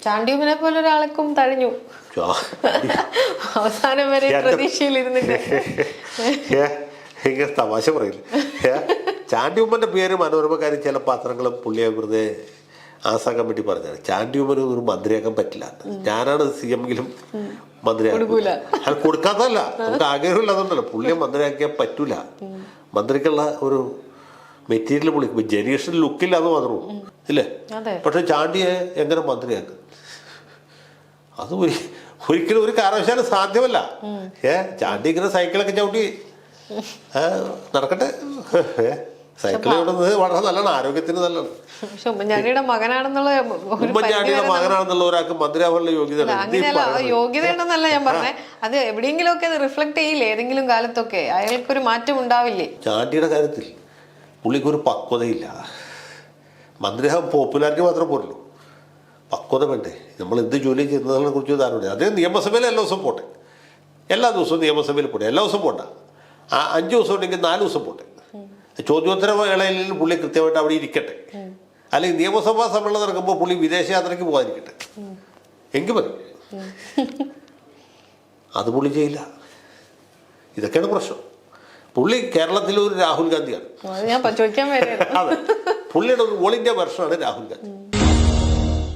ചാണ്ടിയുമ്മനെ പോലെ ഒരാൾക്കും തഴഞ്ഞു അവസാനം വരെ പ്രതീക്ഷയിലിരുന്നിട്ട്. ഇങ്ങനെ തമാശ പറയില്ല. ചാണ്ടിയുമ്മന്റെ പേര് മനോരമക്കാരും ചില പത്രങ്ങളും പുള്ളിയെ വെറുതെ ആസാക്കാൻ വേണ്ടി പറഞ്ഞാണ്. ചാണ്ടിയുമ്മന് ഒരു മന്ത്രിയാക്കാൻ പറ്റില്ല. ഞാനാണ് CM-എങ്കിലും മന്ത്രിയാക്കില്ല. അത് കൊടുക്കാത്തതല്ല, നമുക്ക് ആഗ്രഹമില്ലാതുണ്ടല്ലോ. പുള്ളിയെ മന്ത്രിയാക്കിയാൽ പറ്റൂല. മന്ത്രിക്കുള്ള ഒരു മെറ്റീരിയൽ പുള്ളിക്കും ജനീഷൻ ലുക്കില്ലാന്ന് മാത്രമേ ഉള്ളൂ, ഇല്ലേ? പക്ഷെ ചാണ്ടിയെ എങ്ങനെ മന്ത്രിയാക്കും? അത് ഒരിക്കലും ഒരു കാരണവശാലും സാധ്യമല്ല. ചാണ്ടി ഇങ്ങനെ സൈക്കിളൊക്കെ ചവിട്ടി നടക്കട്ടെ. സൈക്കിൾ ചവിട്ടുന്നത് വളരെ നല്ലതാണ്, ആരോഗ്യത്തിന് നല്ലതാണ്. ഉമ്മൻചാണ്ടിയുടെ മകനാണെന്നുള്ള ഒരാൾക്ക് മന്ത്രിയാവാനുള്ള യോഗ്യത യോഗ്യത ഉണ്ടെന്നല്ല ഞാൻ പറഞ്ഞേ. അത് എവിടെയെങ്കിലും ഒക്കെ അത് റിഫ്ലക്ട് ചെയ്യില്ലേ ഏതെങ്കിലും കാലത്തൊക്കെ? അയാൾക്കൊരു മാറ്റം ഉണ്ടാവില്ലേ? ചാണ്ടിയുടെ കാര്യത്തിൽ പുള്ളിക്കൊരു പക്വതയില്ല. മന്ത്രിയാവാൻ പോപ്പുലാരിറ്റി മാത്രം പോരല്ലോ, പക്വത വേണ്ടേ? നമ്മൾ എന്ത് ജോലി ചെയ്യുന്നതിനെ കുറിച്ച് ധാരണ. അതേ നിയമസഭയിൽ എല്ലാ ദിവസവും പോട്ടെ, എല്ലാ ദിവസവും നിയമസഭയിൽ പോട്ടെ. എല്ലാ ദിവസവും പോട്ടെ, 5 ദിവസം ഉണ്ടെങ്കിൽ 4 ദിവസം പോട്ടെ. ചോദ്യോത്തര വേളയിൽ പുള്ളി കൃത്യമായിട്ട് അവിടെ ഇരിക്കട്ടെ. അല്ലെങ്കിൽ നിയമസഭാ സമ്മേളനം നടക്കുമ്പോൾ പുള്ളി വിദേശയാത്രയ്ക്ക് പോകാതിരിക്കട്ടെ, എങ്കിൽ മതി. അത് പുള്ളി ചെയ്യില്ല. ഇതൊക്കെയാണ് പ്രശ്നം. പുള്ളി കേരളത്തിലെ ഒരു രാഹുൽ ഗാന്ധിയാണ്. ഞാൻ ചോദിക്കാൻ അതെ, പുള്ളിയുടെ ഒരു ഓൾ ഇന്ത്യ വെർഷനാണ് രാഹുൽ ഗാന്ധി.